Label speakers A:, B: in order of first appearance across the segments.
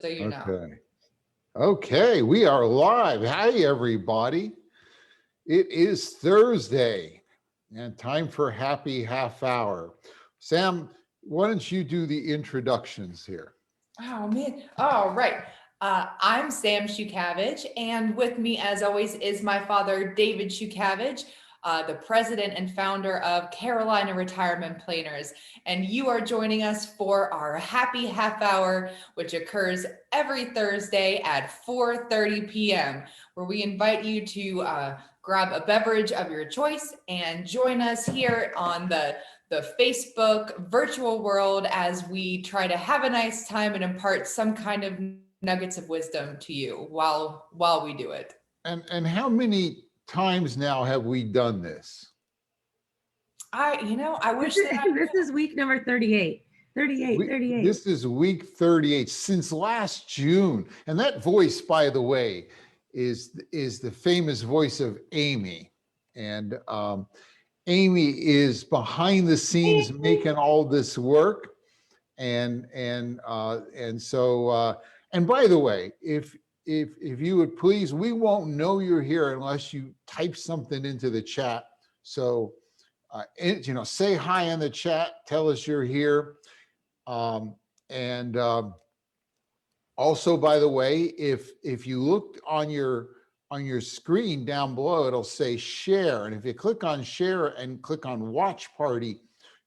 A: so you know.
B: Okay. Okay, we are live. Hi, everybody. It is Thursday and time for Happy Half Hour. Sam, why don't you do the introductions here?
A: Oh man. All right. I'm Sam Shukavich, and with me, as always, is my father, David Shukavich, the president and founder of Carolina Retirement Planners. And you are joining us for our Happy Half Hour, which occurs every Thursday at 4:30 p.m., where we invite you to grab a beverage of your choice and join us here on the Facebook virtual world as we try to have a nice time and impart some kind of nuggets of wisdom to you while we do it.
B: And how many times now have we done this?
A: I wish that
C: This is week number 38. 38.
B: This is week 38 since last June. And that voice, by the way, is the famous voice of Amy. And Amy is behind the scenes making all this work. And so and by the way, if you would please, we won't know you're here unless you type something into the chat. So say hi in the chat, tell us you're here. And also, by the way, if you look on your screen down below, it'll say share. And if you click on share and click on watch party,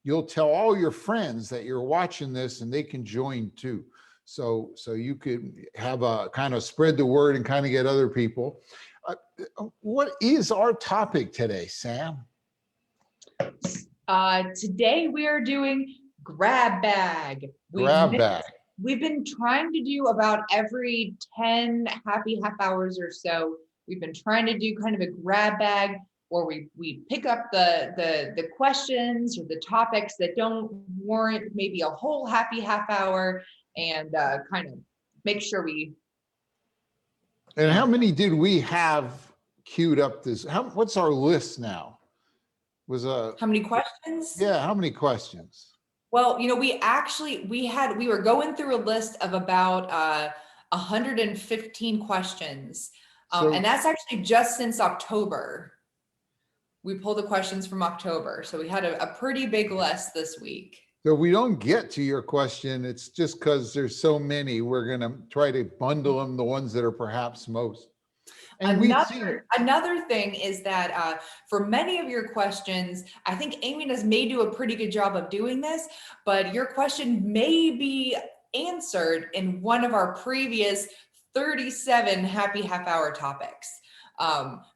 B: you'll tell all your friends that you're watching this and they can join too. So you could have a kind of spread the word and kind of get other people. What is our topic today, Sam?
A: today we are doing grab bag.
B: Grab bag.
A: We've been trying to do about every 10 happy half hours or so. We've been trying to do kind of a grab bag where we pick up the questions or the topics that don't warrant maybe a whole happy half hour and kind of make sure we.
B: And how many did we have queued up this? What's our list now?
A: How many questions?
B: Yeah, how many questions?
A: Well, we were going through a list of about 115 questions. And that's actually just since October. We pulled the questions from October. So we had a pretty big list this week.
B: So we don't get to your question. It's just because there's so many. We're going to try to bundle them, the ones that are perhaps most. And
A: another thing is that for many of your questions, I think Amy may do a pretty good job of doing this, but your question may be answered in one of our previous 37 happy half hour topics.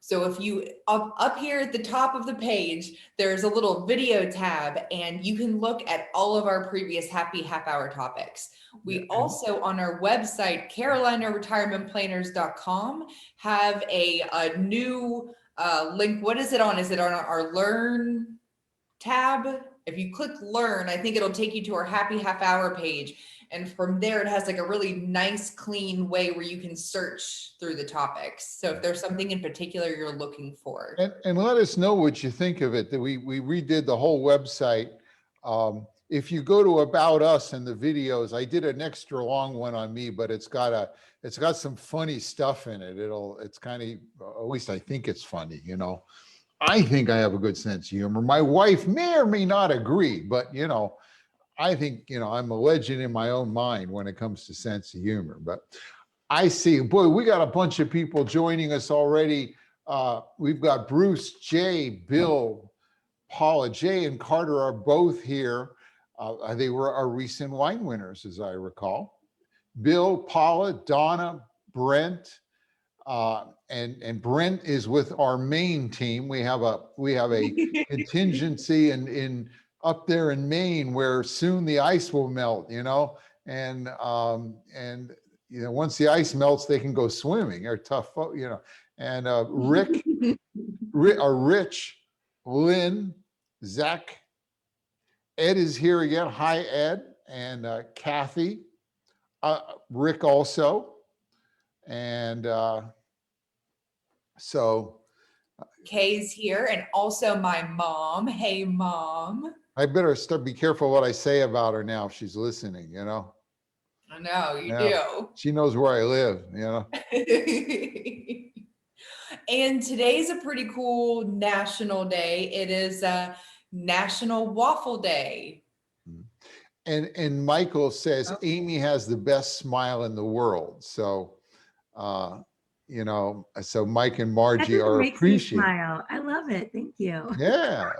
A: So if you up here at the top of the page, there's a little video tab and you can look at all of our previous happy half hour topics. We also on our website, carolinaretirementplanners.com, have a new link. What is it on? Is it on our Learn tab? If you click Learn, I think it'll take you to our happy half hour page. And from there, it has like a really nice, clean way where you can search through the topics. So if there's something in particular you're looking for.
B: And let us know what you think of it. That we redid the whole website. If you go to About Us and the videos, I did an extra long one on me, but it's got some funny stuff in it. It's kind of, at least I think it's funny, I think I have a good sense of humor. My wife may or may not agree, but I think, I'm a legend in my own mind when it comes to sense of humor. But I see, boy, we got a bunch of people joining us already. We've got Bruce, Jay, Bill, Paula. Jay and Carter are both here. They were our recent wine winners, as I recall. Bill, Paula, Donna, Brent, and Brent is with our main team. We have a contingency in up there in Maine where soon the ice will melt, and once the ice melts, they can go swimming. They're tough, and Rich, Lynn, Zach, Ed is here again. Hi, Ed, and Kathy, Rick also, and so.
A: Kay's here, and also my mom. Hey, Mom.
B: I better be careful what I say about her now if she's listening,
A: I know you
B: Yeah.
A: do.
B: She knows where I live, you know.
A: And today's a pretty cool national day. It is National Waffle Day.
B: And Michael says
A: Oh.
B: Amy has the best smile in the world. So, you know, so Mike and
C: That's
B: Margie
C: what
B: are
C: makes me
B: appreciated.
C: smile. I love it. Thank you.
B: Yeah.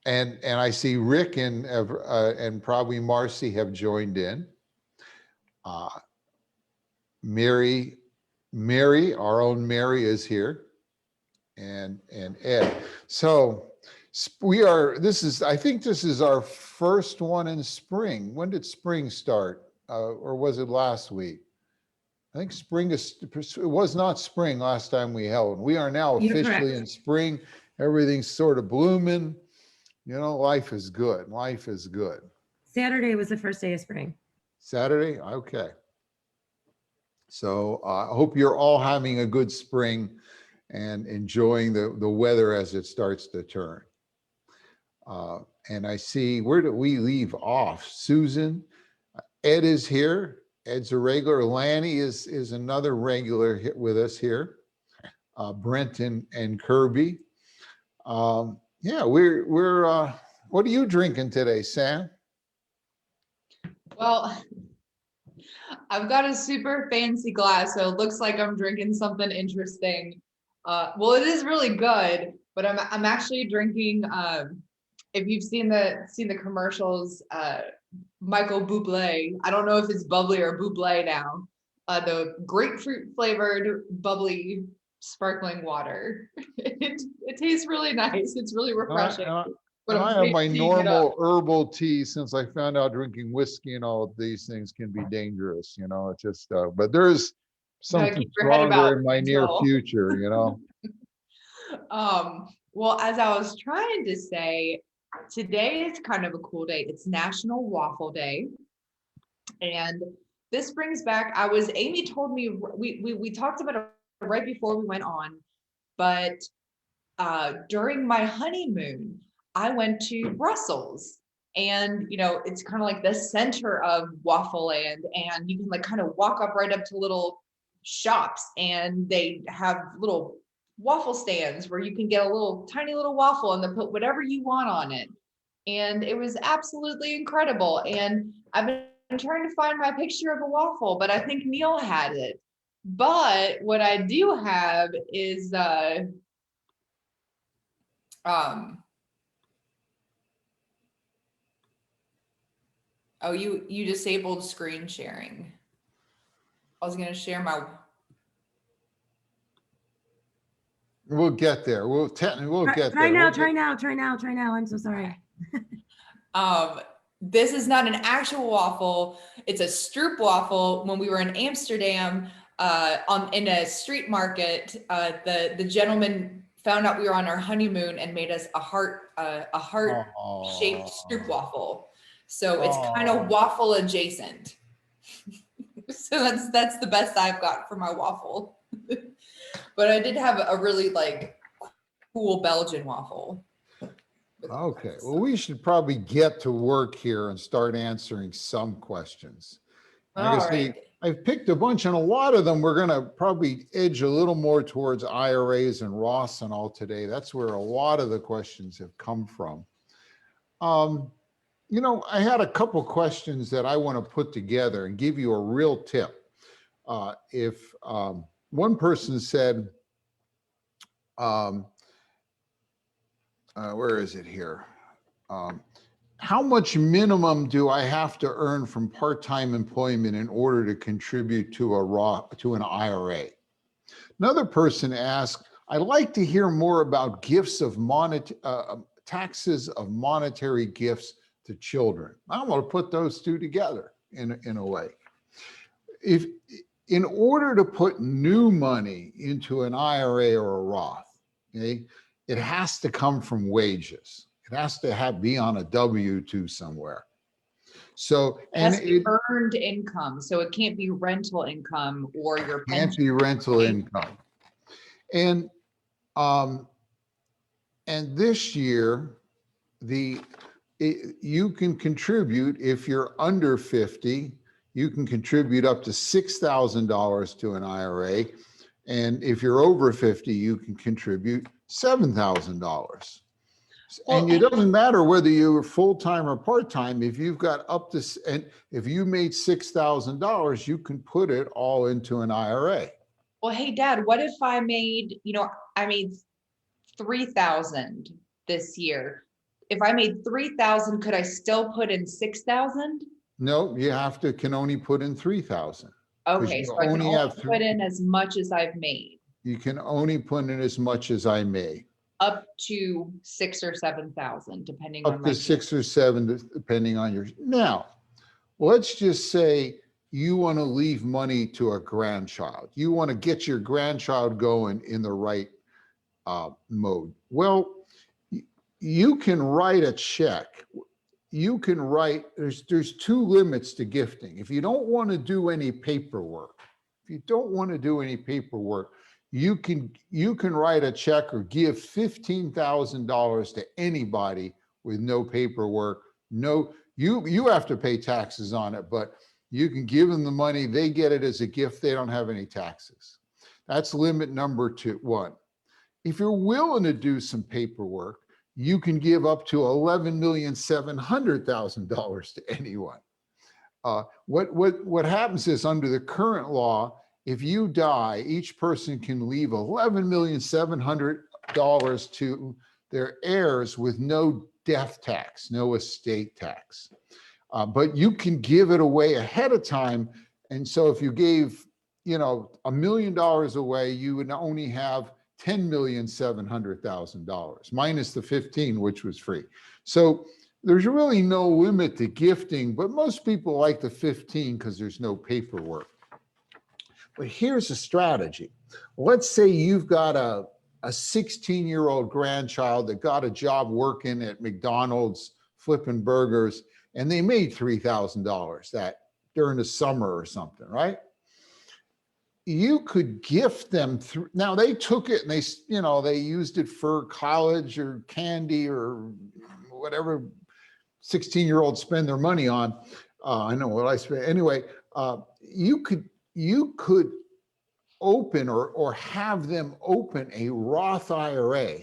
B: And I see Rick and probably Marcy have joined in. Mary, our own Mary is here, and Ed. So I think this is our first one in spring. When did spring start? Or was it last week? I think it was not spring last time we held. We are now
C: You're
B: officially
C: correct.
B: in spring. Everything's sort of blooming. You know, life is good. Life is good.
C: Saturday was the first day of spring.
B: Saturday? Okay. So I hope you're all having a good spring and enjoying the weather as it starts to turn. And I see, where did we leave off? Susan, Ed is here. Ed's a regular. Lanny is another regular with us here. Brent and Kirby. Yeah, we're what are you drinking today, Sam?
A: Well, I've got a super fancy glass, so it looks like I'm drinking something interesting. Well, it is really good, but I'm actually drinking. If you've seen the commercials, Michael Bublé. I don't know if it's bubbly or Bublé now. The grapefruit flavored bubbly sparkling water. It tastes really nice. It's really refreshing. But
B: And
A: I'm
B: I have my
A: fancying it up.
B: normal herbal tea since I found out drinking whiskey and all of these things can be dangerous, you know, it's just, but there's
A: Gotta
B: something
A: keep your head about
B: stronger in my near
A: until.
B: future, you know.
A: Well, as I was trying to say, today is kind of a cool day. It's National Waffle Day. And this brings back, Amy told me, we talked about it right before we went on, but during my honeymoon, I went to Brussels. And, you know, it's kind of like the center of Waffle Land. And you can like kind of walk up right up to little shops, and they have little waffle stands where you can get a little tiny little waffle and then put whatever you want on it. And it was absolutely incredible. And I've been trying to find my picture of a waffle, but I think Neil had it. But what I do have is oh, you disabled screen sharing. I was gonna share my.
B: We'll get there. We'll get
C: Try
B: there.
C: now,
B: We'll
C: try
B: get-
C: now, try now, try now. I'm so sorry.
A: This is not an actual waffle. It's a stroop waffle. When we were in Amsterdam, in a street market, the gentleman found out we were on our honeymoon and made us a heart shaped stroop waffle. So it's kind of waffle adjacent. So that's the best I've got for my waffle. But I did have a really like cool Belgian waffle.
B: Okay, well, we should probably get to work here and start answering some questions. Like
A: All
B: I say,
A: right.
B: I've picked a bunch, and a lot of them we're going to probably edge a little more towards IRAs and Roths and all today. That's where a lot of the questions have come from. You know, I had a couple questions that I want to put together and give you a real tip. If one person said, where is it here? How much minimum do I have to earn from part-time employment in order to contribute to an IRA? Another person asked, I'd like to hear more about taxes of monetary gifts to children. I'm going to put those two together in a way. If in order to put new money into an IRA or a Roth, okay, it has to come from wages. It has to be on a W-2 somewhere. So, and
A: it earned income, so it can't be rental income or your pension.
B: Can't be rental income. And this year, you can contribute, if you're under 50, you can contribute up to $6,000 to an IRA. And if you're over 50, you can contribute $7,000.
A: Well,
B: And it doesn't matter whether you're full-time or part-time. If you've got up to, and if you made $6,000, you can put it all into an IRA.
A: well, hey, Dad, what if I made, I made 3,000 this year? If I made 3,000, could I still put in 6,000?
B: No, you can only put in 3,000.
A: Okay,
B: you
A: so I can
B: only
A: only
B: have
A: put in as much as I've made,
B: You can only put in as much as I may,
A: up to 6,000 or 7,000, depending on
B: up
A: my.
B: to 6 or 7, depending on your. Now, let's just say you want to leave money to a grandchild. You want to get your grandchild going in the right mode. Well, you can write a check. You can write, there's 2 limits to gifting. If you don't want to do any paperwork, you can write a check or give $15,000 to anybody with no paperwork. No, you have to pay taxes on it, but you can give them the money. They get it as a gift. They don't have any taxes. That's limit number 1. If you're willing to do some paperwork, you can give up to $11,700,000 to anyone. What happens is, under the current law, if you die, each person can leave $11,700,000 to their heirs with no death tax, no estate tax. But you can give it away ahead of time. And so if you gave, $1 million away, you would only have $10,700,000 minus the 15, which was free. So there's really no limit to gifting, but most people like the 15 because there's no paperwork. But here's a strategy. Let's say you've got a 16-year-old grandchild that got a job working at McDonald's flipping burgers, and they made $3,000 that during the summer or something, right? You could gift them through. Now they took it and they used it for college or candy or whatever 16-year-olds spend their money on. I know what I spend. Anyway, you could open or have them open a Roth IRA,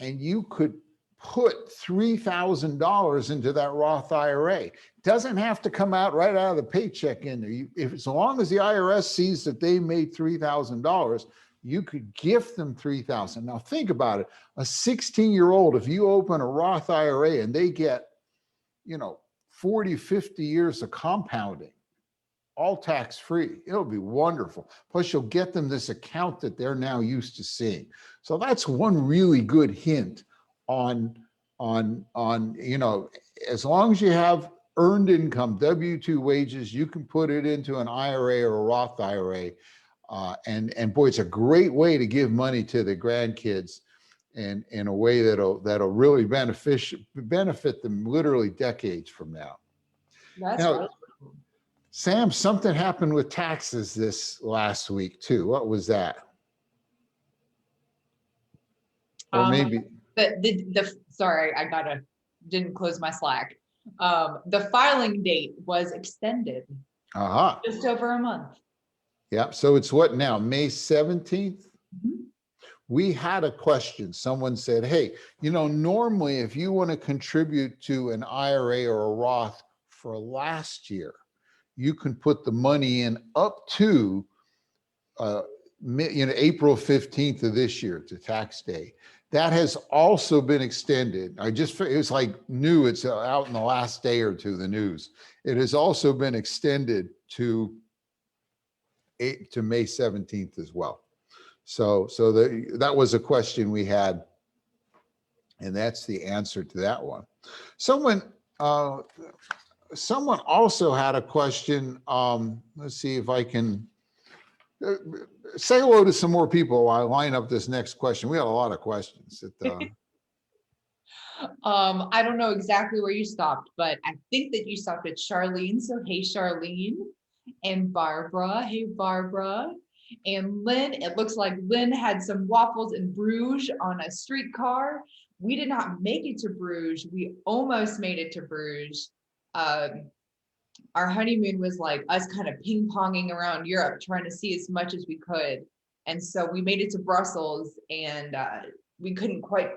B: and you could put $3,000 into that Roth IRA. It doesn't have to come out right out of the paycheck in there. As long as the IRS sees that they made $3,000, you could gift them $3,000. Now think about it. A 16-year-old, if you open a Roth IRA and they get, 40, 50 years of compounding, all tax-free, it'll be wonderful. Plus you'll get them this account that they're now used to seeing. So that's one really good hint on, as long as you have earned income, W-2 wages, you can put it into an IRA or a Roth IRA. And boy, it's a great way to give money to the grandkids and in a way that'll really benefit them literally decades from now.
A: That's
B: Now,
A: really cool.
B: Sam, something happened with taxes this last week too. What was that? Or maybe.
A: Sorry, didn't close my Slack. The filing date was extended just over a month.
B: Yeah. So it's what now? May 17th?
A: Mm-hmm.
B: We had a question. Someone said, hey, normally if you want to contribute to an IRA or a Roth for last year, you can put the money in up to April 15th of this year to tax day. That has also been extended. It was like new. It's out in the last day or two, the news. It has also been extended to May 17th as well. So that was a question we had, and that's the answer to that one. Someone also had a question. Let's see if I can say hello to some more people while I line up this next question. We got a lot of questions.
A: I don't know exactly where you stopped, but I think that you stopped at Charlene. So hey, Charlene, and Barbara. Hey, Barbara. And Lynn, it looks like Lynn had some waffles in Bruges on a streetcar. we did not make it to Bruges. We almost made it to Bruges. Our honeymoon was like us kind of ping-ponging around Europe, trying to see as much as we could. And so we made it to Brussels, and we couldn't quite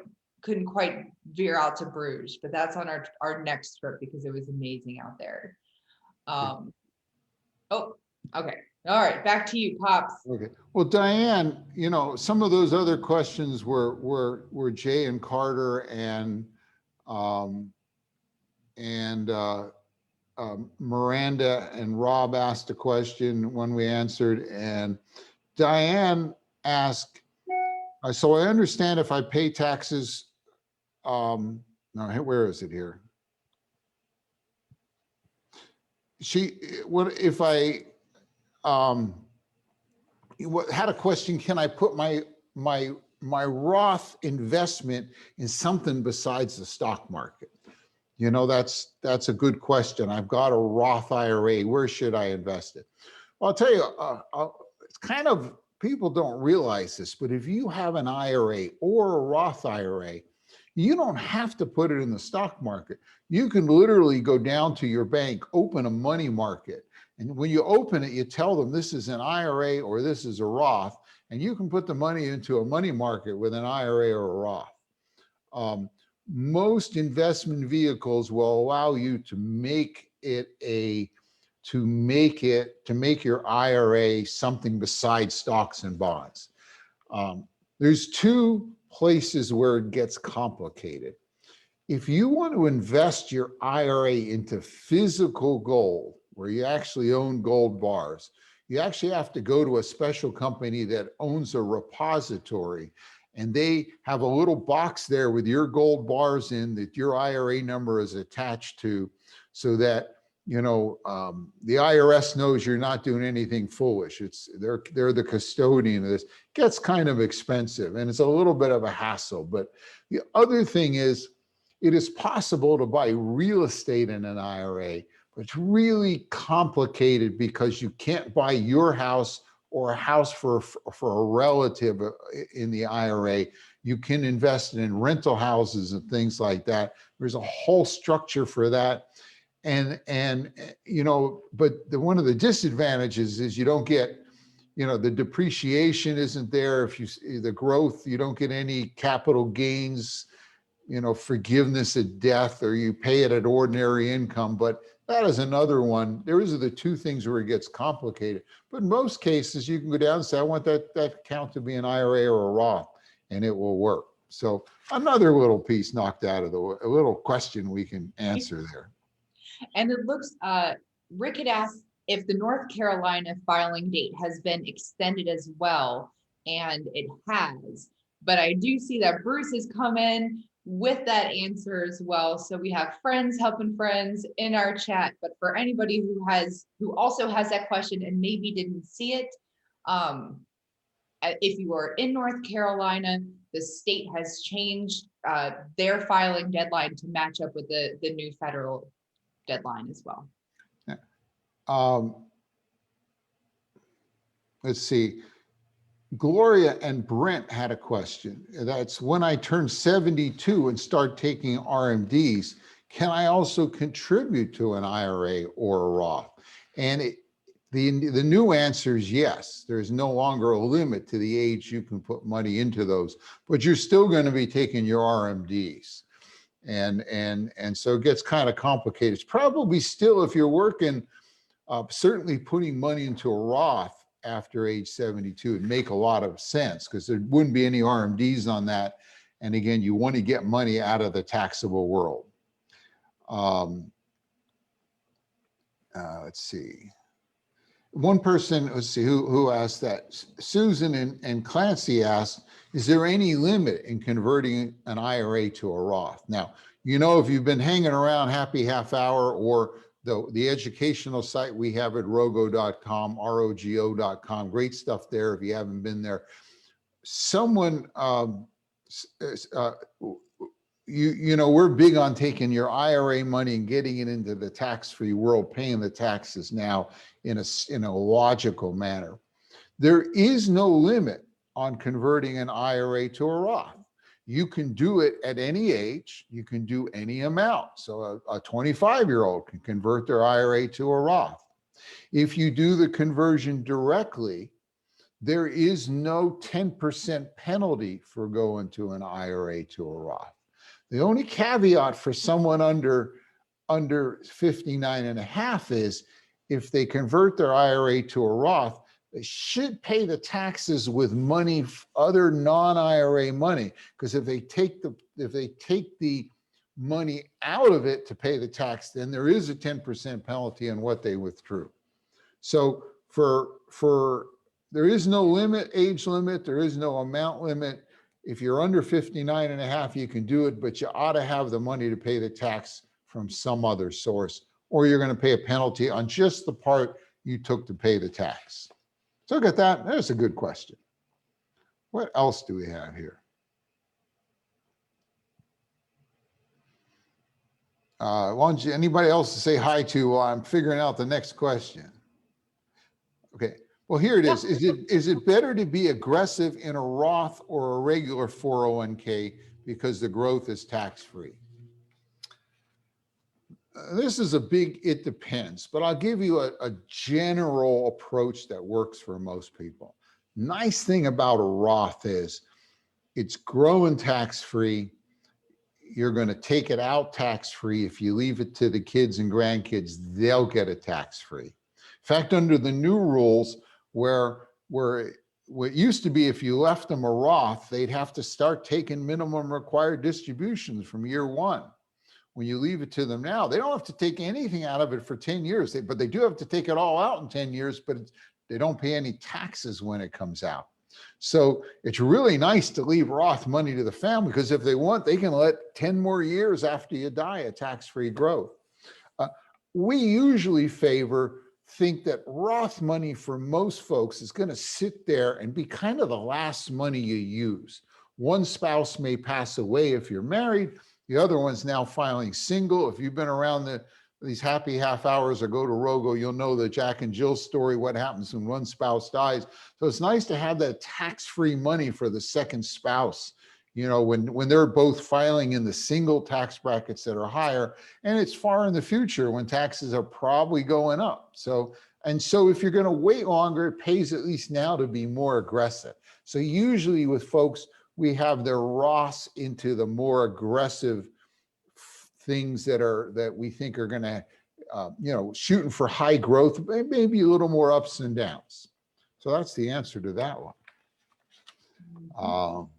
A: veer out to Bruges, but that's on our next trip because it was amazing out there. Oh, okay. All right, back to you, Pops.
B: Okay. Well, Diane, you know, some of those other questions were Jay and Carter and Miranda and Rob asked a question when we answered, and Diane asked, so I understand if I pay taxes, no, where is it here? What if I had a question, can I put my Roth investment in something besides the stock market? You know, that's a good question. I've got a Roth IRA. Where should I invest it? Well, I'll tell you, it's kind of, people don't realize this, but if you have an IRA or a Roth IRA, you don't have to put it in the stock market. You can literally go down to your bank, open a money market. And when you open it, you tell them this is an IRA or this is a Roth, and you can put the money into a money market with an IRA or a Roth. Most investment vehicles will allow you to make your IRA something besides stocks and bonds. There's two places where it gets complicated. If you want to invest your IRA into physical gold, where you actually own gold bars, you actually have to go to a special company that owns a repository, and they have a little box there with your gold bars in that your IRA number is attached to, so that, you know, the IRS knows you're not doing anything foolish. They're the custodian of this. It gets kind of expensive, and it's a little bit of a hassle. But the other thing is, it is possible to buy real estate in an IRA, but it's really complicated because you can't buy your house or a house for a relative in the IRA. You can invest in rental houses and things like that. There's a whole structure for that. And you know, but one of the disadvantages is you don't get, you know, the depreciation isn't there. The growth, you don't get any capital gains, you know, forgiveness at death, or you pay it at ordinary income. But that is another one. Those are the two things where it gets complicated. But in most cases, you can go down and say, I want that account to be an IRA or a Roth, and it will work. So another little piece knocked out of a little question we can answer there.
A: And it looks, Rick had asked if the North Carolina filing date has been extended as well, and it has. But I do see that Bruce has come in with that answer as well. So we have friends helping friends in our chat. But for anybody who also has that question and maybe didn't see it, if you are in North Carolina, the state has changed their filing deadline to match up with the new federal deadline as well.
B: Let's see. Gloria and Brent had a question. That's, when I turn 72 and start taking RMDs, can I also contribute to an IRA or a Roth? And the new answer is yes. There's no longer a limit to the age you can put money into those, but you're still going to be taking your RMDs. And so it gets kind of complicated. It's probably still, if you're working, certainly putting money into a Roth after age 72 would make a lot of sense, because there wouldn't be any RMDs on that. And again, you want to get money out of the taxable world. Let's see. One person, let's see, who asked that. Susan and Clancy asked, is there any limit in converting an IRA to a Roth? Now, you know, if you've been hanging around Happy Half Hour or the educational site we have at rogo.com, rogo.com, great stuff there if you haven't been there. Someone, you know, we're big on taking your IRA money and getting it into the tax-free world, paying the taxes now in a logical manner. There is no limit on converting an IRA to a Roth. You can do it at any age. You can do any amount. So a 25-year-old can convert their IRA to a Roth. If you do the conversion directly, there is no 10% penalty for going to an IRA to a Roth. The only caveat for someone under 59 and a half is if they convert their IRA to a Roth, they should pay the taxes with money, other non-IRA money, because if they take the money out of it to pay the tax, then there is a 10% penalty on what they withdrew. So there is no limit, age limit, there is no amount limit. If you're under 59 and a half, you can do it, but you ought to have the money to pay the tax from some other source, or you're going to pay a penalty on just the part you took to pay the tax. So look at that. That's a good question. What else do we have here? Why don't you, anybody else to say hi to while I'm figuring out the next question? Okay. Well, here it is. Is it better to be aggressive in a Roth or a regular 401k because the growth is tax-free? This is a big, it depends, but I'll give you a general approach that works for most people. Nice thing about a Roth is it's growing tax-free. You're going to take it out tax-free. If you leave it to the kids and grandkids, they'll get it tax-free. In fact, under the new rules, where what used to be if you left them a Roth, they'd have to start taking minimum required distributions from year one. When you leave it to them now, they don't have to take anything out of it for 10 years, but they do have to take it all out in 10 years, but they don't pay any taxes when it comes out. So it's really nice to leave Roth money to the family, because if they want, they can let 10 more years after you die a tax-free growth. We usually think that Roth money for most folks is going to sit there and be kind of the last money you use. One spouse may pass away if you're married. The other one's now filing single. If you've been around these happy half hours or go to Rogo, you'll know the Jack and Jill story, what happens when one spouse dies. So it's nice to have that tax-free money for the second spouse, you know, when they're both filing in the single tax brackets that are higher, and it's far in the future when taxes are probably going up. So if you're going to wait longer, it pays at least now to be more aggressive. So usually with folks, we have their Roths into the more aggressive things that we think are going to, shooting for high growth, maybe a little more ups and downs. So that's the answer to that one.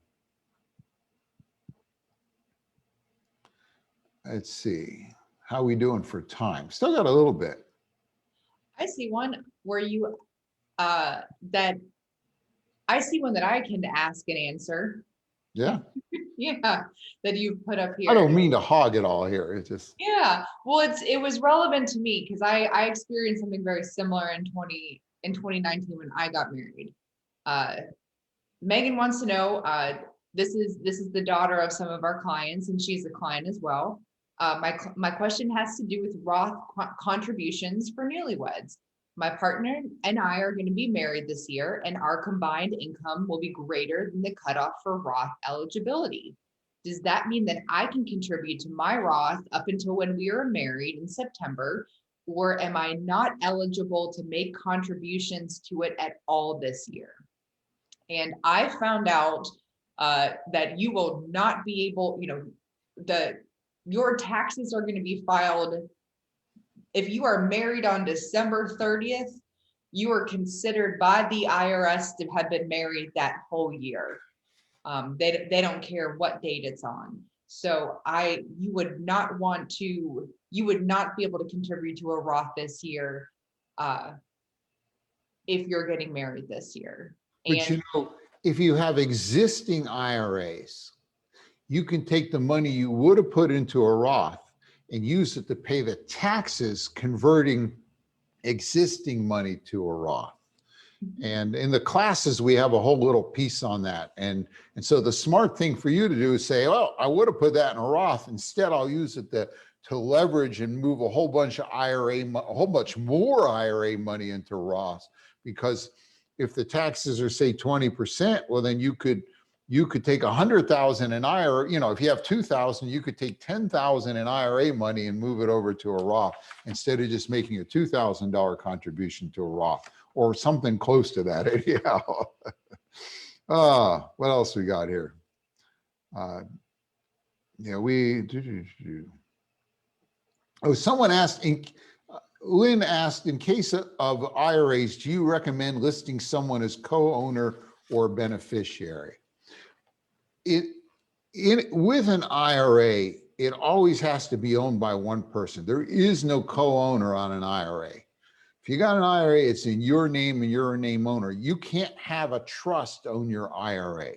B: Let's see, how are we doing for time? Still got a little bit.
A: I see one where you, I see one that I can ask and answer.
B: Yeah.
A: Yeah, that you've put up here.
B: I don't mean to hog it all here. It's just.
A: Yeah, well, it was relevant to me because I experienced something very similar in 2019 when I got married. Megan wants to know, this is the daughter of some of our clients, and she's a client as well. My question has to do with Roth contributions for newlyweds. My partner and I are going to be married this year, and our combined income will be greater than the cutoff for Roth eligibility. Does that mean that I can contribute to my Roth up until when we are married in September, or am I not eligible to make contributions to it at all this year? And I found out that you will not be able, your taxes are going to be filed. If you are married on December 30th, you are considered by the IRS to have been married that whole year. They don't care what date it's on. So you would not be able to contribute to a Roth this year if you're getting married this year.
B: But if you have existing IRAs, you can take the money you would have put into a Roth and use it to pay the taxes, converting existing money to a Roth. And in the classes, we have a whole little piece on that. And so the smart thing for you to do is say, well, I would have put that in a Roth. Instead, I'll use it to leverage and move a whole bunch of a whole bunch more IRA money into Roth. Because if the taxes are, say, 20%, well, then you could you could take 100,000 in IRA, you know, if you have 2,000, you could take 10,000 in IRA money and move it over to a Roth instead of just making a $2,000 contribution to a Roth or something close to that. Anyhow. What else we got here? Someone asked, Lynn asked, in case of IRAs, do you recommend listing someone as co-owner or beneficiary? With an IRA, it always has to be owned by one person. There is no co-owner on an IRA. If you got an IRA, it's in your name and you're a name owner. You can't have a trust own your IRA.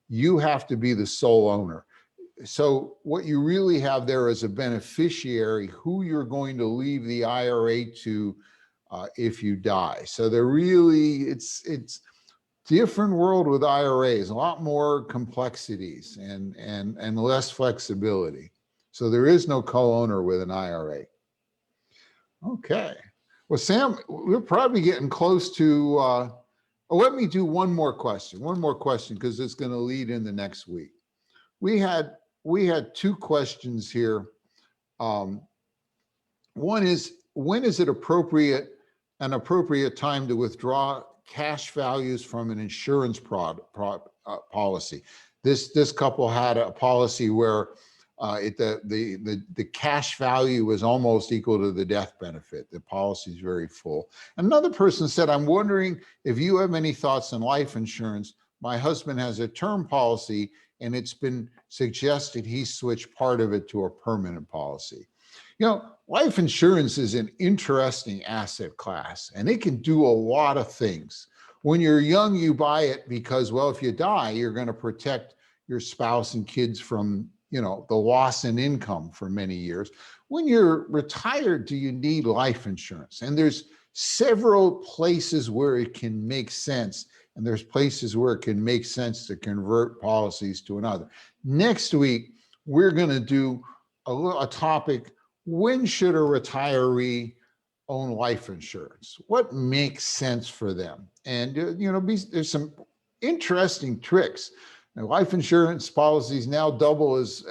B: You have to be the sole owner. So what you really have there is a beneficiary who you're going to leave the IRA to if you die. So they're really, it's different world with IRAs, a lot more complexities and less flexibility. So there is no co-owner with an IRA. Okay. Well, Sam, we're probably getting close to, let me do one more question, because it's going to lead into next week. We had two questions here. One is, when is it an appropriate time to withdraw cash values from an insurance policy? This couple had a policy where the cash value was almost equal to the death benefit. The policy is very full. Another person said, I'm wondering if you have any thoughts on life insurance. My husband has a term policy and it's been suggested he switch part of it to a permanent policy. You know, life insurance is an interesting asset class and it can do a lot of things. When you're young, you buy it because, well, if you die, you're going to protect your spouse and kids from, you know, the loss in income for many years. When you're retired, do you need life insurance? And there's several places where it can make sense. And there's places where it can make sense to convert policies to another. Next week, we're going to do a topic, when should a retiree own life insurance? What makes sense for them? And, you know, there's some interesting tricks. Now, life insurance policies now double as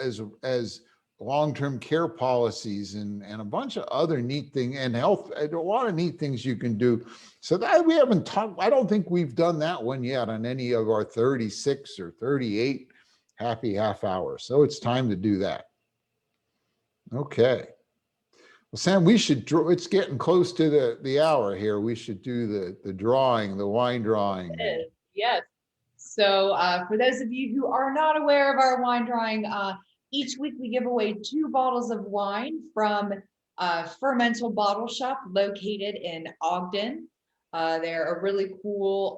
B: long-term care policies and a bunch of other neat things, and health, a lot of neat things you can do. So that we haven't talked, I don't think we've done that one yet on any of our 36 or 38 happy half hours. So it's time to do that. Okay. Well, Sam, we should draw, it's getting close to the hour here. We should do the drawing, the wine drawing.
A: It is, yes. So for those of you who are not aware of our wine drawing, each week we give away 2 bottles of wine from Fermental Bottle Shop located in Ogden. They're a really cool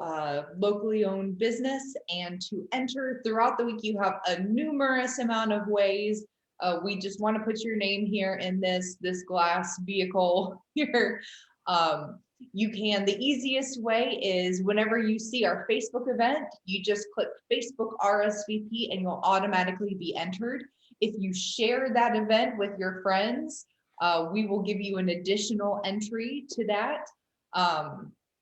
A: locally owned business, and to enter throughout the week, you have a numerous amount of ways. We just want to put your name here in this glass vehicle here. You can, the easiest way is whenever you see our Facebook event, you just click Facebook RSVP and you'll automatically be entered. If you share that event with your friends, we will give you an additional entry to that.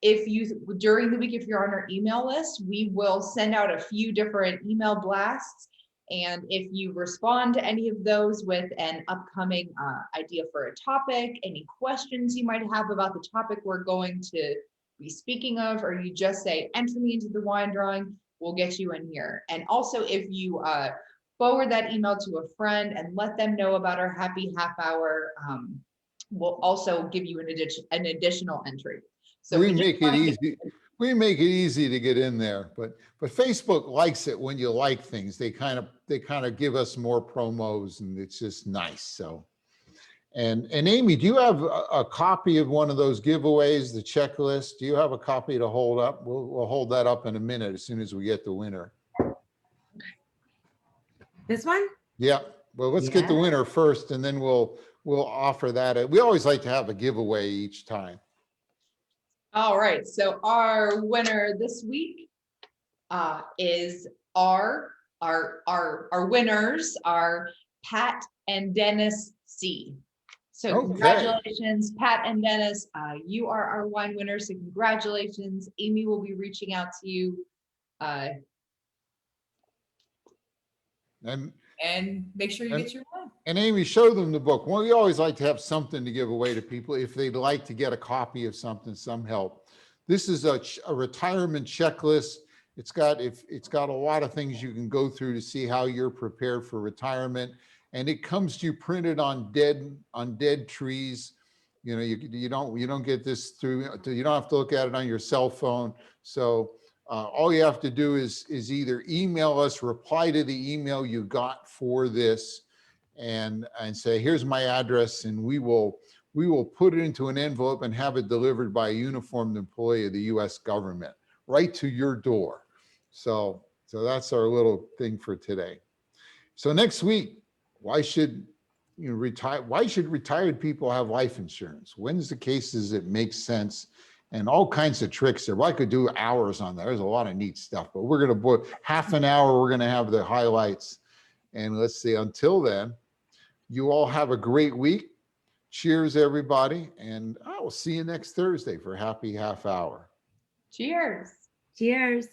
A: If you, during the week, if you're on our email list, we will send out a few different email blasts. And if you respond to any of those with an upcoming idea for a topic, any questions you might have about the topic we're going to be speaking of, or you just say, enter me into the wine drawing, we'll get you in here. And also if you forward that email to a friend and let them know about our happy half hour, we'll also give you an additional entry. So
B: we make it easy. We make it easy to get in there, but Facebook likes it when you like things. They kind of give us more promos, and it's just nice. So, and Amy, do you have a copy of one of those giveaways, the checklist? Do you have a copy to hold up? We'll hold that up in a minute as soon as we get the winner.
C: This one?
B: Yeah. Well, let's get the
C: Yeah.
B: winner first, and then we'll offer that. We always like to have a giveaway each time.
A: All right, so our winner this week is our winners are Pat and Dennis C. So
B: Okay.
A: Congratulations, Pat and Dennis. You are our wine winners, so congratulations. Amy will be reaching out to you
B: And
A: make sure you
B: and-
A: get your one.
B: And Amy, show them the book. Well, we always like to have something to give away to people if they'd like to get a copy of something, some help. This is a retirement checklist. It's got a lot of things you can go through to see how you're prepared for retirement. And it comes to you printed on dead trees. You know, you don't get this through. You don't have to look at it on your cell phone. So all you have to do is either email us, reply to the email you got for this, and say, here's my address, and we will put it into an envelope and have it delivered by a uniformed employee of the U.S. government right to your door. So that's our little thing for today. So next week, why should retired people have life insurance? When's the cases it makes sense? And all kinds of tricks there. Well, I could do hours on that. There's a lot of neat stuff, but we're going to put half an hour. We're going to have the highlights. And let's see, until then, you all have a great week. Cheers, everybody. And I will see you next Thursday for Happy Half Hour.
A: Cheers.
C: Cheers.